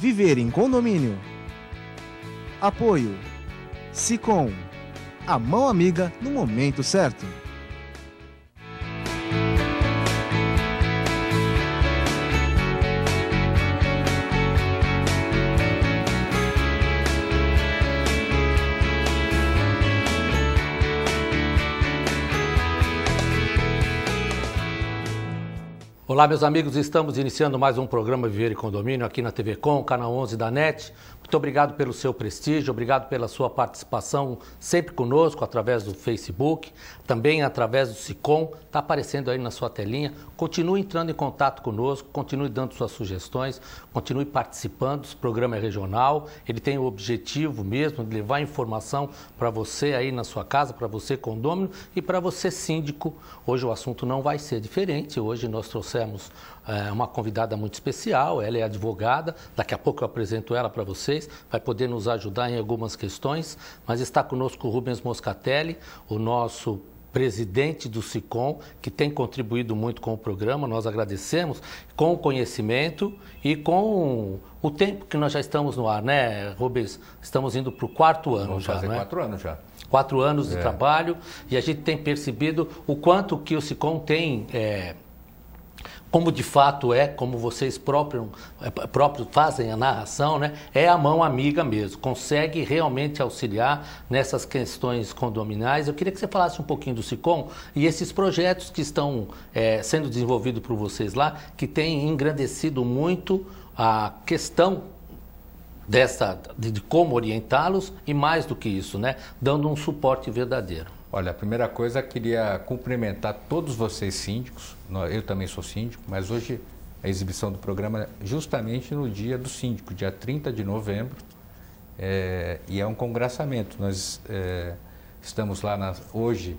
Viver em condomínio. Apoio Sicom, a mão amiga no momento certo. Olá, meus amigos, estamos iniciando mais um programa Viver em Condomínio aqui na TV Com, canal 11 da NET. Muito obrigado pelo seu prestígio, obrigado pela sua participação sempre conosco através do Facebook, também através do Sicom, está aparecendo aí na sua telinha. Continue entrando em contato conosco, continue dando suas sugestões, continue participando. Esse programa é regional, ele tem o objetivo mesmo de levar informação para você aí na sua casa, para você condômino e para você síndico. Hoje o assunto não vai ser diferente, hoje nós trouxemos uma convidada muito especial, ela é advogada, daqui a pouco eu apresento ela para vocês, vai poder nos ajudar em algumas questões, mas está conosco o Rubens Moscatelli, o nosso presidente do Sicom, que tem contribuído muito com o programa, nós agradecemos, com o conhecimento e com o tempo que nós já estamos no ar, né, Rubens? Estamos indo para o quarto ano. Vamos já, fazer não é? 4 anos já. 4 anos de trabalho, e a gente tem percebido o quanto que o Sicom tem... como de fato é, como vocês próprios fazem a narração, né? É a mão amiga mesmo, consegue realmente auxiliar nessas questões condominais. Eu queria que você falasse um pouquinho do Sicom e esses projetos que estão sendo desenvolvidos por vocês lá, que têm engrandecido muito a questão de como orientá-los e mais do que isso, né? Dando um suporte verdadeiro. Olha, a primeira coisa, queria cumprimentar todos vocês síndicos, eu também sou síndico, mas hoje a exibição do programa é justamente no dia do síndico, dia 30 de novembro, e é um congraçamento. Nós estamos lá hoje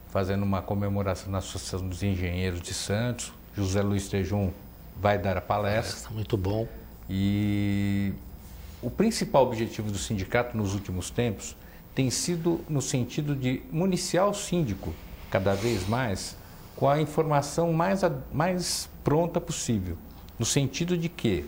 fazendo uma comemoração na Associação dos Engenheiros de Santos, José Luiz Tejum vai dar a palestra. Muito bom. E o principal objetivo do sindicato nos últimos tempos tem sido no sentido de municiar o síndico cada vez mais com a informação mais pronta possível, no sentido de que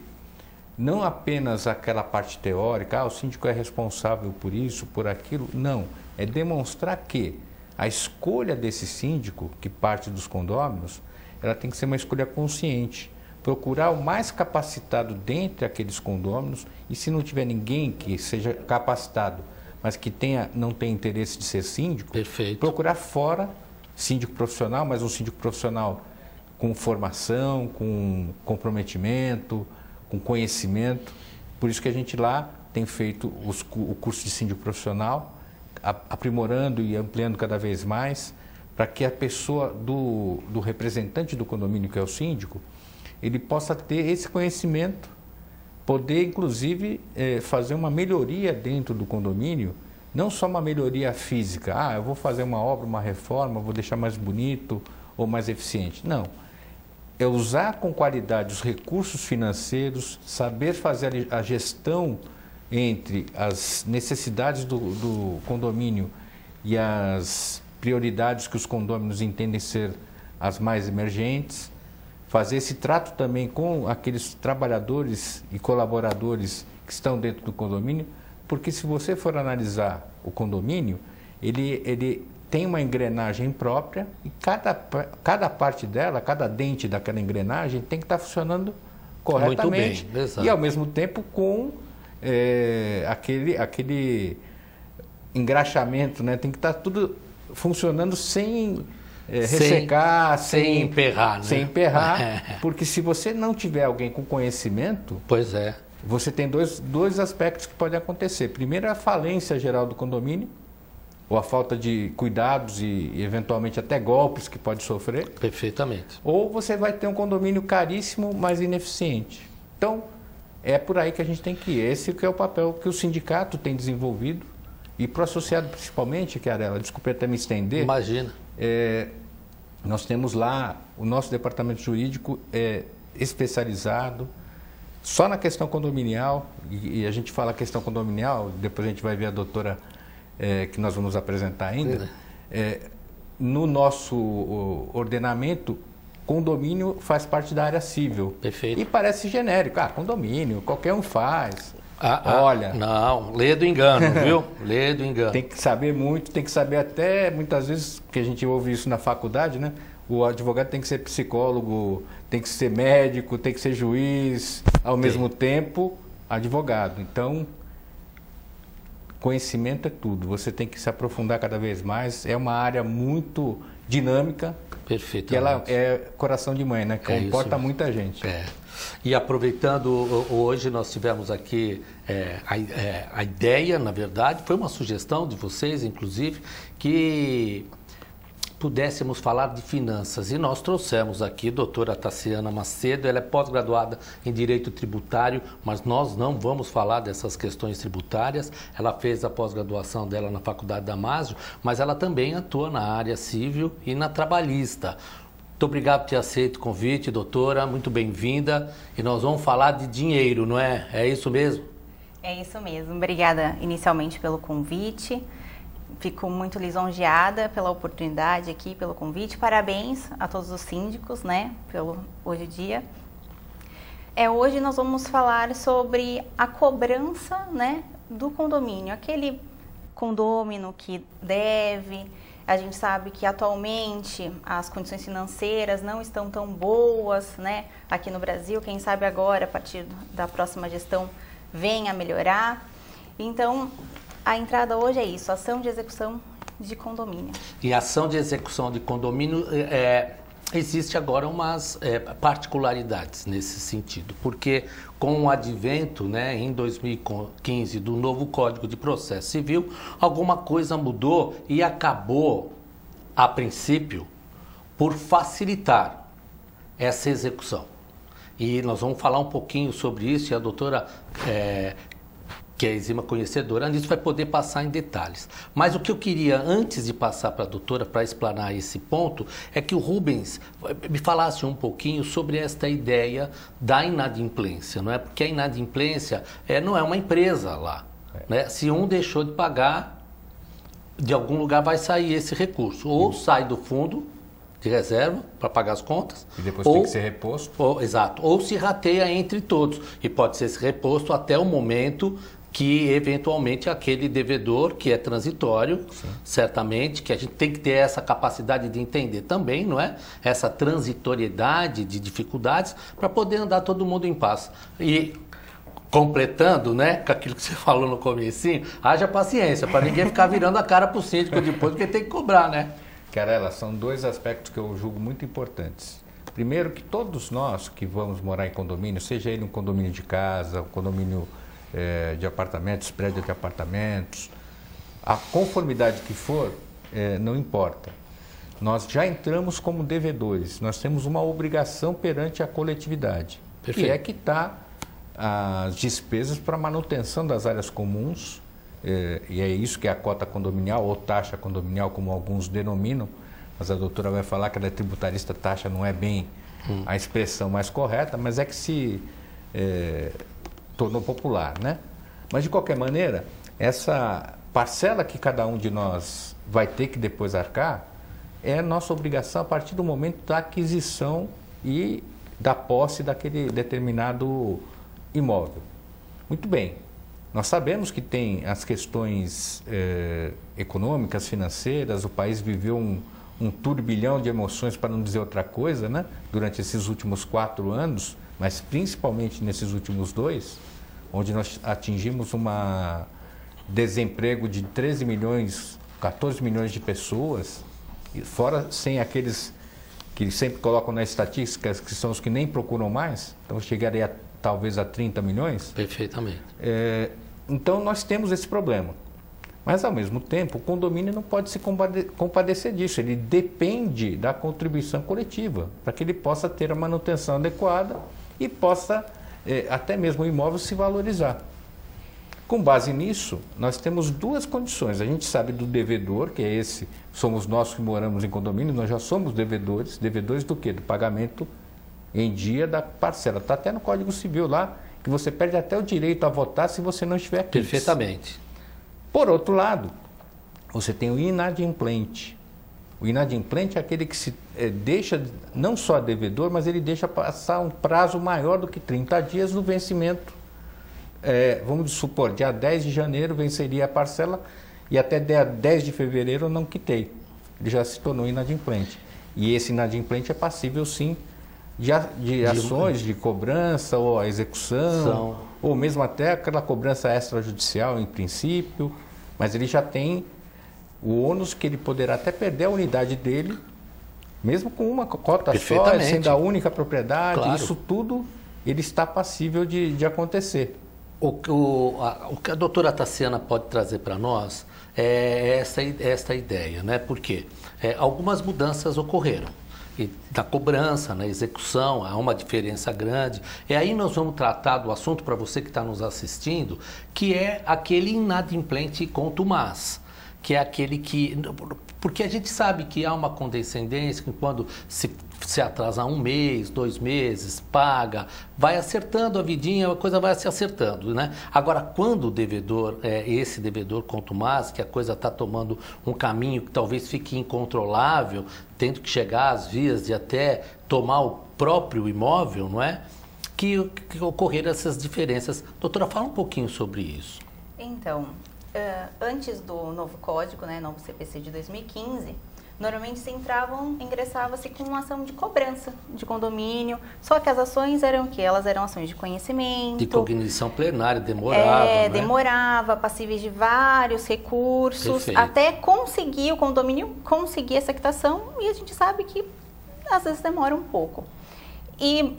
não apenas aquela parte teórica, o síndico é responsável por isso, por aquilo, não, é demonstrar que a escolha desse síndico, que parte dos condôminos, ela tem que ser uma escolha consciente, procurar o mais capacitado dentre aqueles condôminos, e se não tiver ninguém que seja capacitado, mas que não tem interesse de ser síndico, perfeito, procurar fora síndico profissional, mas um síndico profissional com formação, com comprometimento, com conhecimento. Por isso que a gente lá tem feito o curso de síndico profissional, aprimorando e ampliando cada vez mais, para que a pessoa do representante do condomínio, que é o síndico, ele possa ter esse conhecimento, poder, inclusive, fazer uma melhoria dentro do condomínio, não só uma melhoria física, eu vou fazer uma obra, uma reforma, vou deixar mais bonito ou mais eficiente. Não. É usar com qualidade os recursos financeiros, saber fazer a gestão entre as necessidades do condomínio e as prioridades que os condôminos entendem ser as mais emergentes, fazer esse trato também com aqueles trabalhadores e colaboradores que estão dentro do condomínio, porque se você for analisar o condomínio, ele tem uma engrenagem própria e cada parte dela, cada dente daquela engrenagem tem que estar funcionando corretamente. Muito bem, exato. E ao mesmo tempo com aquele engraxamento, né? Tem que estar tudo funcionando sem ressecar, sem emperrar, né? Sem emperrar, porque se você não tiver alguém com conhecimento, pois é, você tem dois aspectos que podem acontecer. Primeiro, a falência geral do condomínio, ou a falta de cuidados e eventualmente até golpes que pode sofrer. Perfeitamente. Ou você vai ter um condomínio caríssimo, mas ineficiente. Então, é por aí que a gente tem que ir. Esse que é o papel que o sindicato tem desenvolvido, e para o associado principalmente, Chiarella, desculpe até me estender. Imagina. Nós temos lá, o nosso departamento jurídico especializado só na questão condominial, e a gente fala questão condominial, depois a gente vai ver a doutora que nós vamos apresentar ainda. No nosso ordenamento, condomínio faz parte da área civil. Perfeito. E parece genérico. Condomínio, qualquer um faz. Olha... Não, lê do engano, viu? Lê do engano. Tem que saber muito, tem que saber até, muitas vezes, que a gente ouve isso na faculdade, né? O advogado tem que ser psicólogo, tem que ser médico, tem que ser juiz, ao mesmo tempo, advogado. Então, conhecimento é tudo. Você tem que se aprofundar cada vez mais. É uma área muito dinâmica. Perfeito. Que ela é coração de mãe, né? Que comporta muita gente. E aproveitando, hoje nós tivemos aqui a ideia, na verdade, foi uma sugestão de vocês, inclusive, que pudéssemos falar de finanças. E nós trouxemos aqui a doutora Tassiana Macedo, ela é pós-graduada em Direito Tributário, mas nós não vamos falar dessas questões tributárias. Ela fez a pós-graduação dela na Faculdade Damásio, mas ela também atua na área civil e na trabalhista. Muito obrigado por ter aceito o convite, doutora, muito bem-vinda. E nós vamos falar de dinheiro, não é? É isso mesmo? É isso mesmo. Obrigada inicialmente pelo convite. Fico muito lisonjeada pela oportunidade aqui, pelo convite. Parabéns a todos os síndicos, né, pelo hoje o dia. Hoje nós vamos falar sobre a cobrança, né, do condomínio. Aquele condômino que deve. A gente sabe que atualmente as condições financeiras não estão tão boas, né, aqui no Brasil. Quem sabe agora, a partir da próxima gestão, venha a melhorar. Então, a entrada hoje é isso, ação de execução de condomínio. E ação de execução de condomínio, existe agora umas particularidades nesse sentido, porque com o advento, né, em 2015, do novo Código de Processo Civil, alguma coisa mudou e acabou, a princípio, por facilitar essa execução. E nós vamos falar um pouquinho sobre isso, e a doutora... que é exímia conhecedora disso, vai poder passar em detalhes. Mas o que eu queria, antes de passar para a doutora, para explanar esse ponto, é que o Rubens me falasse um pouquinho sobre esta ideia da inadimplência, não é? Porque a inadimplência não é uma empresa lá, né? Se um deixou de pagar, de algum lugar vai sair esse recurso. Ou sai do fundo de reserva para pagar as contas. E depois tem que ser reposto. Exato. Ou se rateia entre todos. E pode ser reposto até o momento que, eventualmente, aquele devedor, que é transitório, sim, certamente, que a gente tem que ter essa capacidade de entender também, não é? Essa transitoriedade de dificuldades para poder andar todo mundo em paz. E completando, né, com aquilo que você falou no comecinho, haja paciência, para ninguém ficar virando a cara para o síndico depois, porque tem que cobrar, né? Carela, são dois aspectos que eu julgo muito importantes. Primeiro, que todos nós que vamos morar em condomínio, seja ele um condomínio de casa, um condomínio de apartamentos, prédio de apartamentos, a conformidade que for, não importa. Nós já entramos como devedores, nós temos uma obrigação perante a coletividade, perfeito, que é quitar as despesas para manutenção das áreas comuns, e é isso que é a cota condominial ou taxa condominial, como alguns denominam, mas a doutora vai falar que ela é tributarista, taxa não é bem a expressão mais correta, mas é que se tornou popular, né? Mas de qualquer maneira, essa parcela que cada um de nós vai ter que depois arcar é nossa obrigação a partir do momento da aquisição e da posse daquele determinado imóvel. Muito bem. Nós sabemos que tem as questões econômicas, financeiras, o país viveu um turbilhão de emoções, para não dizer outra coisa, né? Durante esses últimos 4 anos, mas principalmente nesses últimos 2, onde nós atingimos um desemprego de 13 milhões, 14 milhões de pessoas, fora sem aqueles que sempre colocam nas estatísticas, que são os que nem procuram mais, então chegaria talvez a 30 milhões. Perfeitamente. Então nós temos esse problema. Mas, ao mesmo tempo, o condomínio não pode se compadecer disso. Ele depende da contribuição coletiva, para que ele possa ter a manutenção adequada e possa, até mesmo o imóvel, se valorizar. Com base nisso, nós temos 2 condições. A gente sabe do devedor, que é esse, somos nós que moramos em condomínio, nós já somos devedores. Devedores do quê? Do pagamento em dia da parcela. Está até no Código Civil lá, que você perde até o direito a votar se você não estiver aqui. Perfeitamente. Por outro lado, você tem o inadimplente. O O inadimplente é aquele que se deixa, não só devedor, mas ele deixa passar um prazo maior do que 30 dias no vencimento. Vamos supor, dia 10 de janeiro venceria a parcela e até dia 10 de fevereiro eu não quitei. Ele já se tornou inadimplente. E esse inadimplente é passível, sim, de ações de cobrança ou a execução, ou mesmo até aquela cobrança extrajudicial em princípio, mas ele já tem o ônus que ele poderá até perder a unidade dele, mesmo com uma cota só, sendo a única propriedade. Claro. Isso tudo ele está passível de acontecer. O que a doutora Tassiana pode trazer para nós é essa ideia, né? Porque algumas mudanças ocorreram. E na cobrança, na execução, há uma diferença grande. E aí nós vamos tratar do assunto para você que está nos assistindo, que é aquele inadimplente contumaz, que é aquele que... Porque a gente sabe que há uma condescendência, que quando se atrasar 1 mês, 2 meses, paga, vai acertando a vidinha, a coisa vai se acertando, né? Agora, quando o devedor, esse devedor contumaz, que a coisa está tomando um caminho que talvez fique incontrolável, tendo que chegar às vias de até tomar o próprio imóvel, não é? Que ocorreram essas diferenças. Doutora, fala um pouquinho sobre isso. Então, antes do novo código, né, novo CPC de 2015, normalmente ingressava-se com uma ação de cobrança de condomínio, só que as ações eram o quê? Elas eram ações de conhecimento. De cognição plenária, demorava, né? Demorava, passíveis de vários recursos, Perfeito. Até conseguir o condomínio conseguir essa quitação, e a gente sabe que às vezes demora um pouco. E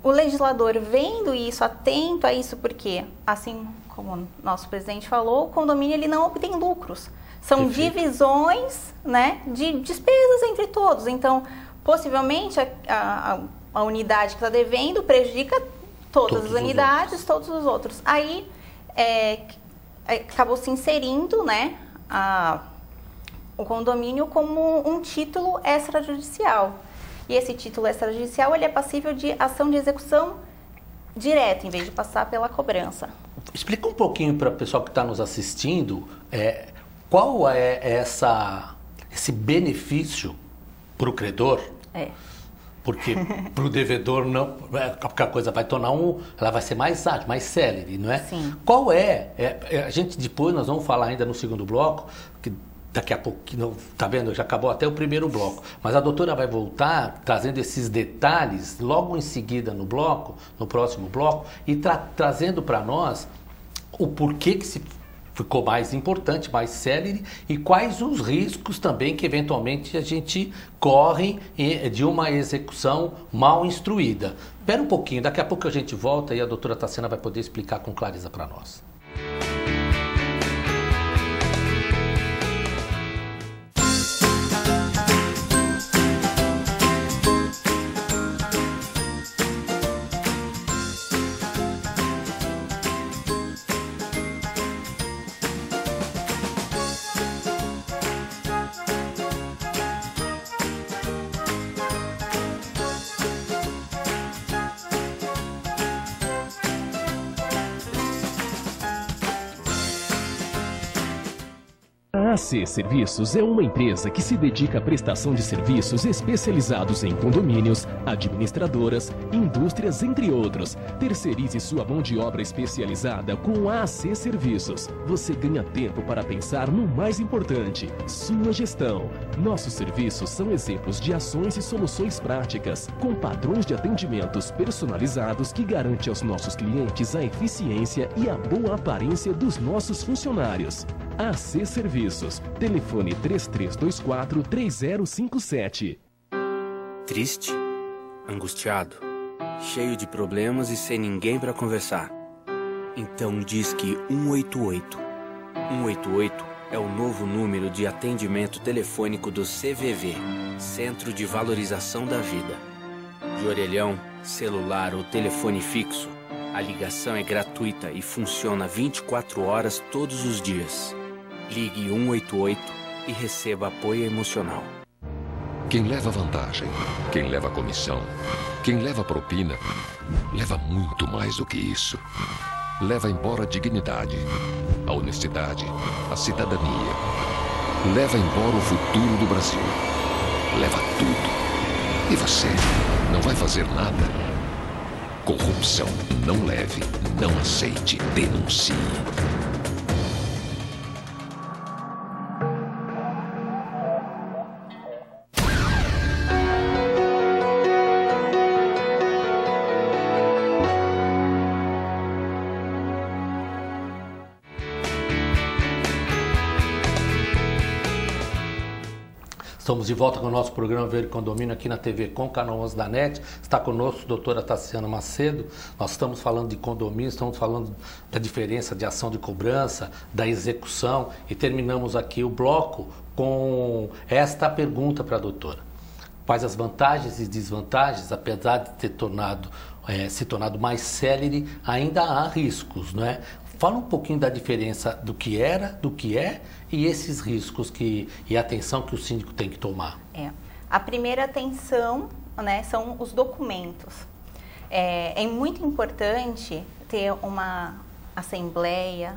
o legislador vendo isso, atento a isso, porque assim como o nosso presidente falou, o condomínio ele não obtém lucros. São Perfeito. Divisões, né, de despesas entre todos. Então, possivelmente, a unidade que está devendo prejudica todas as unidades, todos os outros. Aí, acabou se inserindo, né, o condomínio como um título extrajudicial. E esse título extrajudicial ele é passível de ação de execução direta, em vez de passar pela cobrança. Explica um pouquinho para o pessoal que está nos assistindo qual é esse benefício para o credor. Porque para o devedor não, porque a coisa vai tornar ela vai ser mais ágil, mais célere, não é? Sim. Qual a gente depois nós vamos falar ainda no segundo bloco, que daqui a pouco, tá vendo? Já acabou até o primeiro bloco. Mas a doutora vai voltar trazendo esses detalhes logo em seguida no próximo bloco, e trazendo para nós o porquê que ficou mais importante, mais célere, e quais os riscos também que eventualmente a gente corre de uma execução mal instruída. Espera um pouquinho, daqui a pouco a gente volta e a doutora Tassiana vai poder explicar com clareza para nós. A AC Serviços é uma empresa que se dedica à prestação de serviços especializados em condomínios, administradoras, indústrias, entre outros. Terceirize sua mão de obra especializada com a AC Serviços. Você ganha tempo para pensar no mais importante, sua gestão. Nossos serviços são exemplos de ações e soluções práticas, com padrões de atendimentos personalizados que garante aos nossos clientes a eficiência e a boa aparência dos nossos funcionários. AC Serviços. Telefone 3324-3057. Triste? Angustiado? Cheio de problemas e sem ninguém para conversar? Então disque 188. 188 é o novo número de atendimento telefônico do CVV, Centro de Valorização da Vida. De orelhão, celular ou telefone fixo, a ligação é gratuita e funciona 24 horas todos os dias. Ligue 188 e receba apoio emocional. Quem leva vantagem, quem leva comissão, quem leva propina, leva muito mais do que isso. Leva embora a dignidade, a honestidade, a cidadania. Leva embora o futuro do Brasil. leva tudo. E você não vai fazer nada? Corrupção. Não leve, não aceite, denuncie. Estamos de volta com o nosso programa Verde Condomínio aqui na TV Com, canal 11 da NET. Está conosco a doutora Tassiana Macedo. Nós estamos falando de condomínio, estamos falando da diferença de ação de cobrança, da execução, e terminamos aqui o bloco com esta pergunta para a doutora. Quais as vantagens e desvantagens, apesar de ter se tornado mais célere, ainda há riscos, não é? Fala um pouquinho da diferença do que era, do que é, e esses riscos e a atenção que o síndico tem que tomar. A primeira atenção, né, são os documentos. É muito importante ter uma assembleia,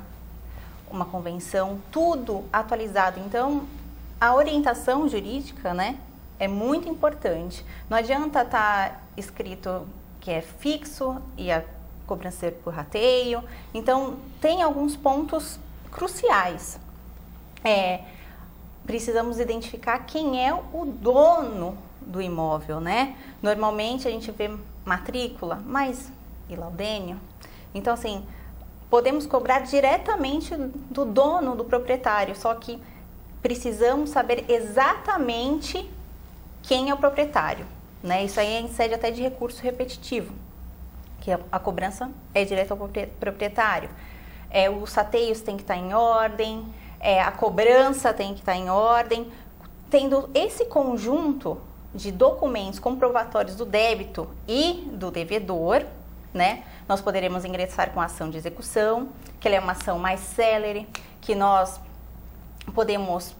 uma convenção, tudo atualizado. Então, a orientação jurídica, né, é muito importante. Não adianta estar escrito que é fixo e a cobrança ser por rateio. Então, tem alguns pontos cruciais. Precisamos identificar quem é o dono do imóvel, né? Normalmente a gente vê matrícula, mas e laudênio? Então, assim, podemos cobrar diretamente do dono, do proprietário, só que precisamos saber exatamente quem é o proprietário, né? Isso aí é em sede até de recurso repetitivo, que a cobrança é direta ao proprietário. Os rateios têm que estar em ordem, a cobrança tem que estar em ordem. Tendo esse conjunto de documentos comprovatórios do débito e do devedor, né, nós poderemos ingressar com a ação de execução, que ela é uma ação mais célere, que nós podemos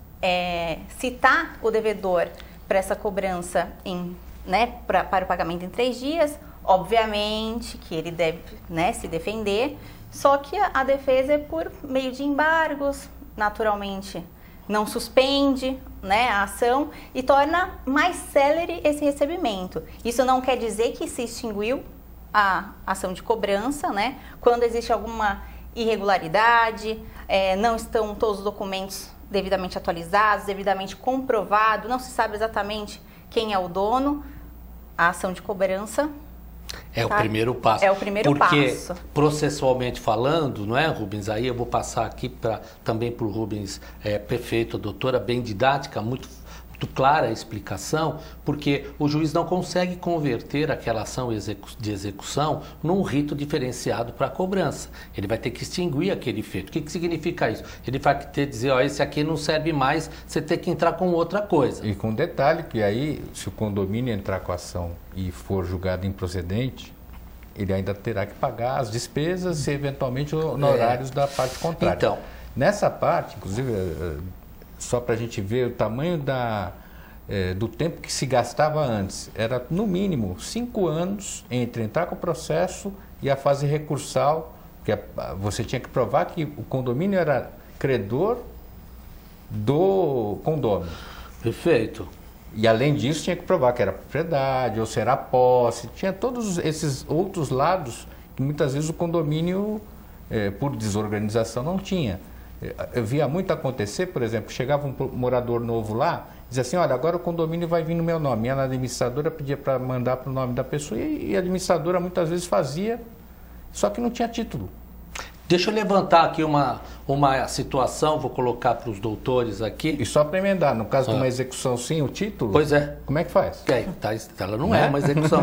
citar o devedor para essa cobrança para o pagamento em 3 dias. Obviamente que ele deve, né, se defender, só que a defesa é por meio de embargos, naturalmente não suspende, né, a ação e torna mais célere esse recebimento. Isso não quer dizer que se extinguiu a ação de cobrança, né, quando existe alguma irregularidade, não estão todos os documentos devidamente atualizados, devidamente comprovados, não se sabe exatamente quem é o dono, a ação de cobrança o primeiro passo. É o primeiro passo. Porque, processualmente falando, não é, Rubens? Aí eu vou passar aqui também para o Rubens, perfeito, doutora, bem didática, muito clara a explicação, porque o juiz não consegue converter aquela ação de execução num rito diferenciado para a cobrança. Ele vai ter que extinguir aquele feito. O que significa isso? Ele vai ter que dizer, esse aqui não serve mais, você tem que entrar com outra coisa. E com detalhe que aí, se o condomínio entrar com a ação e for julgado improcedente, ele ainda terá que pagar as despesas e, eventualmente, honorários da parte contrária. Então, nessa parte, inclusive, só para a gente ver o tamanho do tempo que se gastava antes, era no mínimo 5 anos entre entrar com o processo e a fase recursal, que você tinha que provar que o condomínio era credor do condômino. Perfeito. E além disso tinha que provar que era propriedade ou se era posse, tinha todos esses outros lados que muitas vezes o condomínio, por desorganização, não tinha. Eu via muito acontecer, por exemplo, chegava um morador novo lá, dizia assim, olha, agora o condomínio vai vir no meu nome. E a administradora pedia para mandar para o nome da pessoa e a administradora muitas vezes fazia, só que não tinha título. Deixa eu levantar aqui uma situação, vou colocar para os doutores aqui. E só para emendar, no caso de uma execução sem o título, pois é. Como é que faz? Ela não é uma execução.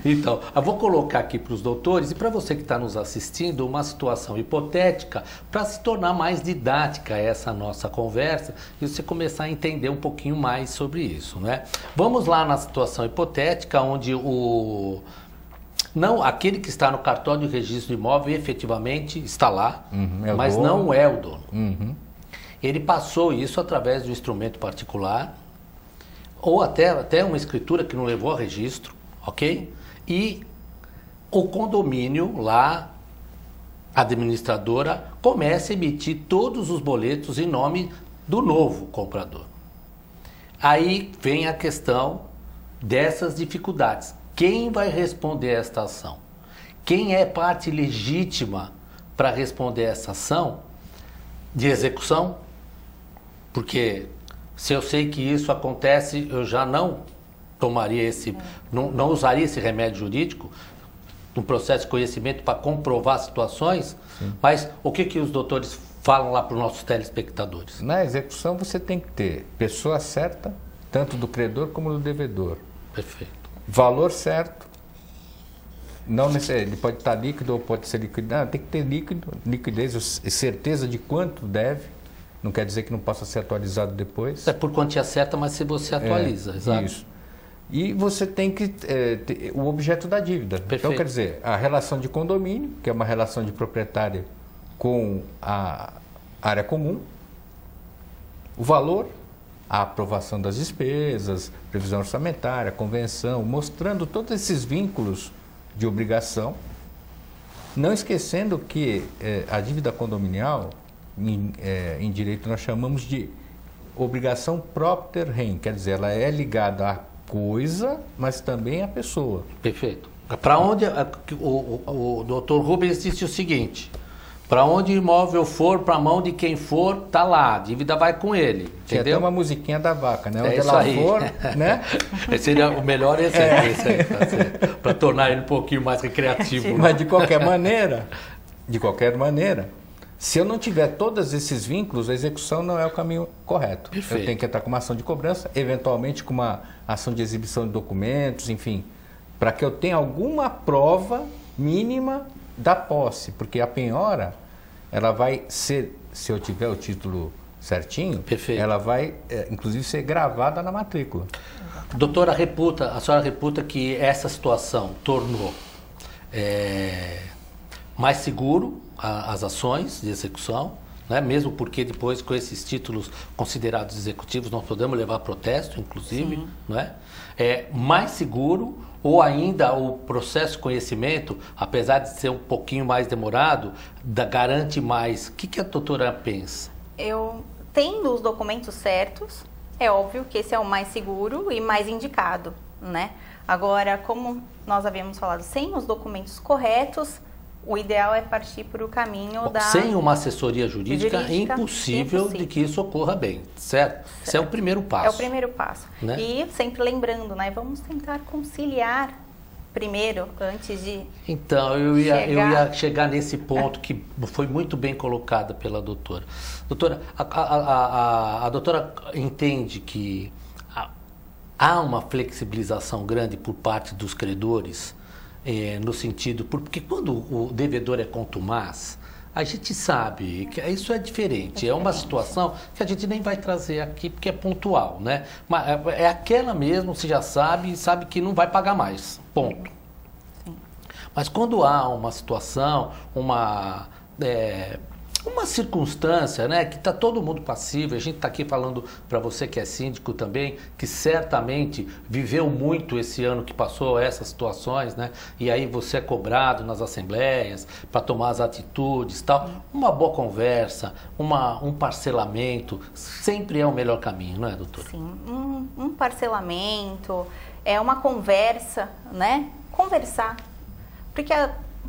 Então, eu vou colocar aqui para os doutores e para você que está nos assistindo uma situação hipotética para se tornar mais didática essa nossa conversa e você começar a entender um pouquinho mais sobre isso, né? Vamos lá na situação hipotética onde aquele que está no cartório de registro de imóvel efetivamente está lá, mas dono. Não é o dono. Ele passou isso através de um instrumento particular ou até uma escritura que não levou a registro, ok? E o condomínio lá, a administradora, começa a emitir todos os boletos em nome do novo comprador. Aí vem a questão dessas dificuldades. Quem vai responder esta ação? Quem é parte legítima para responder essa ação de execução? Porque se eu sei que isso acontece, eu já não tomaria não usaria esse remédio jurídico no processo de conhecimento para comprovar situações. Sim. Mas o que os doutores falam lá para os nossos telespectadores? Na execução você tem que ter pessoa certa, tanto do credor como do devedor. Perfeito. Valor certo. Não necessariamente, ele pode estar líquido ou pode ser liquidado. Tem que ter liquidez e certeza de quanto deve. Não quer dizer que não possa ser atualizado depois. É por quantia certa, mas se você atualiza. Exato. Isso. E você tem que ter o objeto da dívida. Perfeito. Então, quer dizer, a relação de condomínio, que é uma relação de proprietário com a área comum, o valor, a aprovação das despesas, previsão orçamentária, convenção, mostrando todos esses vínculos de obrigação, não esquecendo que a dívida condominial, em direito nós chamamos de obrigação propter rem, quer dizer, ela é ligada à coisa, mas também à pessoa. Perfeito. Para onde o doutor Rubens disse o seguinte: para onde o imóvel for, para a mão de quem for, tá lá, a dívida vai com ele. Tinha até uma musiquinha da vaca, né? Onde isso ela aí. for, né? Esse seria o melhor exemplo, tá, para tornar ele um pouquinho mais recreativo. Mas de qualquer maneira, se eu não tiver todos esses vínculos, a execução não é o caminho correto. Perfeito. Eu tenho que entrar com uma ação de cobrança, eventualmente com uma ação de exibição de documentos, enfim, para que eu tenha alguma prova mínima da posse, porque a penhora, ela vai ser, se eu tiver o título certinho, perfeito, ela vai, inclusive, ser gravada na matrícula. Doutora, a senhora reputa que essa situação tornou mais seguro as ações de execução, né? Mesmo porque depois, com esses títulos considerados executivos, nós podemos levar protesto, inclusive, né? Mais seguro, ou ainda o processo de conhecimento, apesar de ser um pouquinho mais demorado, garante mais. O que a doutora pensa? Eu, tendo os documentos certos, é óbvio que esse é o mais seguro e mais indicado, né? Agora, como nós havíamos falado, sem os documentos corretos, o ideal é partir para o caminho da... Sem uma assessoria jurídica é impossível de que isso ocorra bem, certo? Esse é o primeiro passo. É o primeiro passo. Né? E sempre lembrando, né? Vamos tentar conciliar primeiro, antes de Então, eu ia chegar nesse ponto que foi muito bem colocado pela doutora. Doutora, a doutora entende que há uma flexibilização grande por parte dos credores, no sentido, porque quando o devedor é contumaz, a gente sabe que isso é diferente, é uma situação que a gente nem vai trazer aqui porque é pontual, né? Mas é aquela mesmo, você já sabe que não vai pagar mais, ponto. Sim. Mas quando há uma situação, uma circunstância, né, que está todo mundo passivo, a gente está aqui falando para você que é síndico também, que certamente viveu muito esse ano que passou essas situações, né, e aí você é cobrado nas assembleias para tomar as atitudes, tal. Uma boa conversa, um parcelamento sempre é o melhor caminho, não é, doutora? Sim, um parcelamento, uma conversa, né, conversar, porque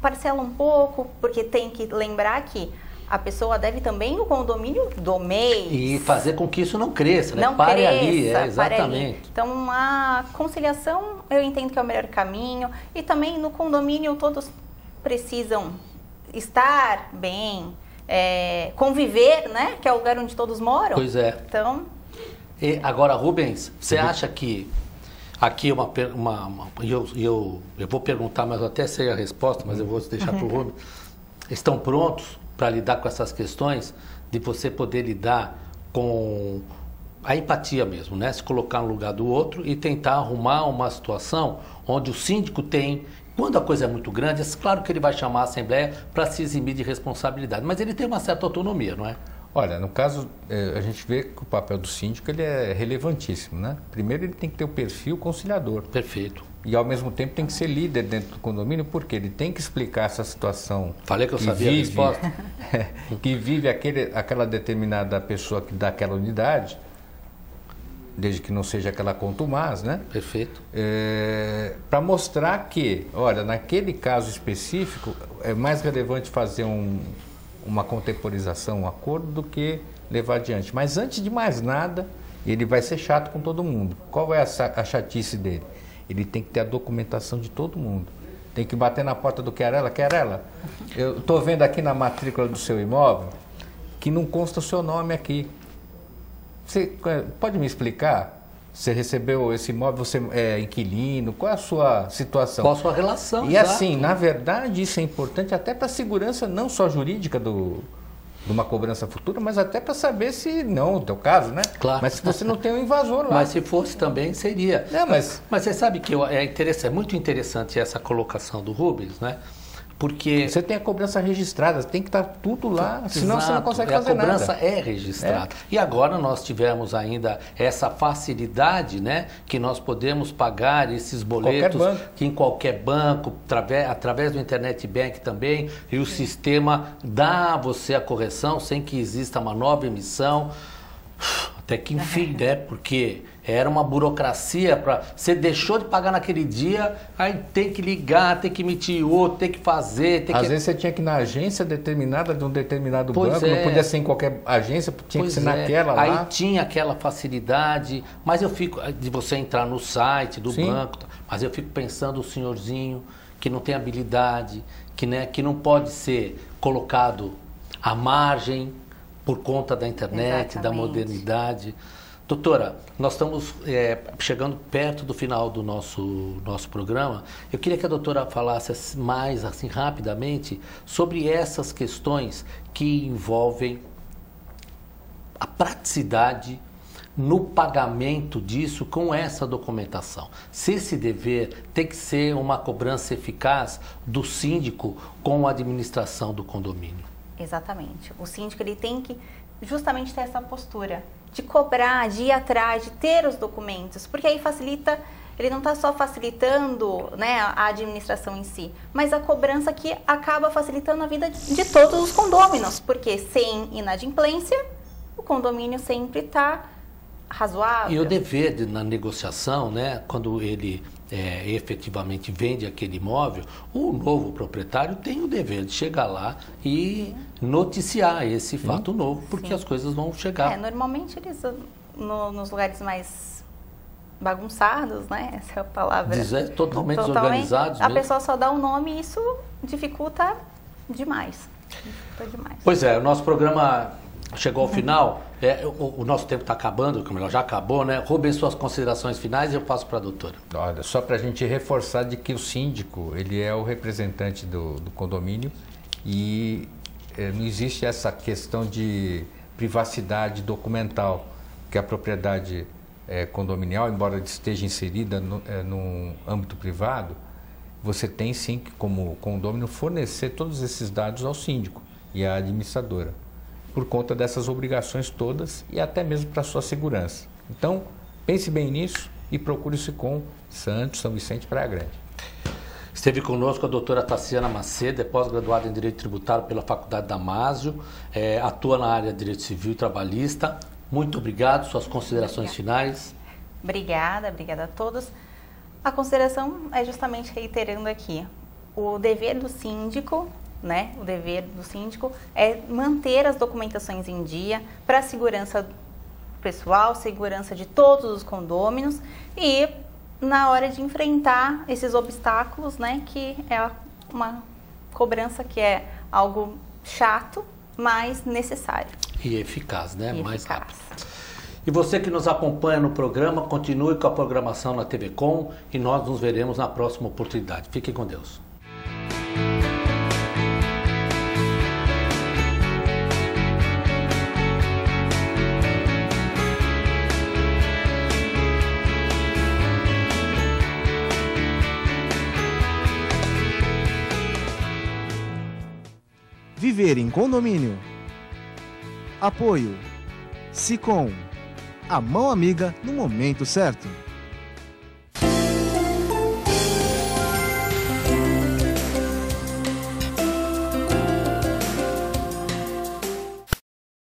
parcela um pouco, porque tem que lembrar que a pessoa deve também o condomínio do mês. E fazer com que isso não cresça, né? Não pare cresça, ali, exatamente. Pare ali. Então, a conciliação eu entendo que é o melhor caminho. E também no condomínio todos precisam estar bem, conviver, né? Que é o lugar onde todos moram. Pois é. Então... E agora, Rubens, você acha que aqui eu vou perguntar, mas eu até sei a resposta, mas eu vou deixar para o Rubens. Estão prontos para lidar com essas questões, de você poder lidar com a empatia mesmo, né? Se colocar no lugar do outro e tentar arrumar uma situação onde o síndico tem, quando a coisa é muito grande, é claro que ele vai chamar a assembleia para se eximir de responsabilidade, mas ele tem uma certa autonomia, não é? Olha, no caso, a gente vê que o papel do síndico ele é relevantíssimo, né? Primeiro ele tem que ter o perfil conciliador. Perfeito. E ao mesmo tempo tem que ser líder dentro do condomínio, porque ele tem que explicar essa situação. Falei que eu sabia a resposta. Que vive aquela determinada pessoa que dá aquela unidade, desde que não seja aquela contumaz, né? Perfeito. Para mostrar que, olha, naquele caso específico, é mais relevante fazer uma contemporização, um acordo, do que levar adiante. Mas antes de mais nada, ele vai ser chato com todo mundo. Qual é a chatice dele? Ele tem que ter a documentação de todo mundo. Tem que bater na porta do querela. Eu estou vendo aqui na matrícula do seu imóvel que não consta o seu nome aqui. Você pode me explicar? Você recebeu esse imóvel, você é inquilino, qual é a sua situação? Qual a sua relação? E exato. Assim, na verdade, isso é importante até para a segurança não só jurídica de uma cobrança futura, mas até para saber se, não no teu caso, né? Claro. Mas se você não tem um invasor lá. Mas se fosse também, seria. Não, mas você sabe que é muito interessante essa colocação do Rubens, né? Porque você tem a cobrança registrada, tem que estar tudo lá, senão você não consegue fazer nada. A cobrança é registrada. E agora nós tivemos ainda essa facilidade, né? Que nós podemos pagar esses boletos que em qualquer banco, através do Internet Bank também, e o sistema dá a você a correção sem que exista uma nova emissão. Até que enfim, né? Porque era uma burocracia para... Você deixou de pagar naquele dia, aí tem que ligar, tem que emitir outro, tem que fazer... Às vezes você tinha que ir na agência determinada de um determinado banco, não podia ser em qualquer agência, tinha que ser naquela lá. Aí tinha aquela facilidade, mas eu fico... De você entrar no site do banco, mas eu fico pensando o senhorzinho que não tem habilidade, que não pode ser colocado à margem por conta da internet, da modernidade. Doutora, nós estamos chegando perto do final do nosso programa. Eu queria que a doutora falasse mais, assim, rapidamente, sobre essas questões que envolvem a praticidade no pagamento disso com essa documentação. Se esse dever tem que ser uma cobrança eficaz do síndico com a administração do condomínio. Exatamente. O síndico ele tem que justamente ter essa postura de cobrar, de ir atrás, de ter os documentos, porque aí facilita, ele não está só facilitando, né, a administração em si, mas a cobrança que acaba facilitando a vida de todos os condôminos, porque sem inadimplência, o condomínio sempre está razoável. E o dever na negociação, né, quando ele efetivamente vende aquele imóvel, o novo proprietário tem o dever de chegar lá e noticiar esse fato novo, porque as coisas vão chegar. Normalmente eles, nos lugares mais bagunçados, né, essa é a palavra. Totalmente desorganizados. A pessoa só dá o nome e isso dificulta demais. Pois é, o nosso programa chegou ao final, o nosso tempo está acabando, como já acabou, né? Rubens, suas considerações finais e eu passo para a doutora. Olha, só para a gente reforçar de que o síndico, ele é o representante do condomínio e não existe essa questão de privacidade documental, que a propriedade condominial, embora esteja inserida no âmbito privado, você tem sim que, como condômino, fornecer todos esses dados ao síndico e à administradora, por conta dessas obrigações todas e até mesmo para a sua segurança. Então, pense bem nisso e procure-se com Santos, São Vicente, Praia Grande. Esteve conosco a doutora Tassiana Macedo, é pós-graduada em Direito Tributário pela Faculdade Damásio, atua na área de Direito Civil e Trabalhista. Muito obrigado, suas considerações finais. Obrigada a todos. A consideração é justamente reiterando aqui, o dever do síndico, né? O dever do síndico é manter as documentações em dia para a segurança pessoal, segurança de todos os condôminos e na hora de enfrentar esses obstáculos, né? Que é uma cobrança que é algo chato, mas necessário. E eficaz, né? Mais eficaz. Rápido. E você que nos acompanha no programa, continue com a programação na TV Com e nós nos veremos na próxima oportunidade. Fique com Deus. Viver em condomínio. Apoio Sicom, a mão amiga no momento certo.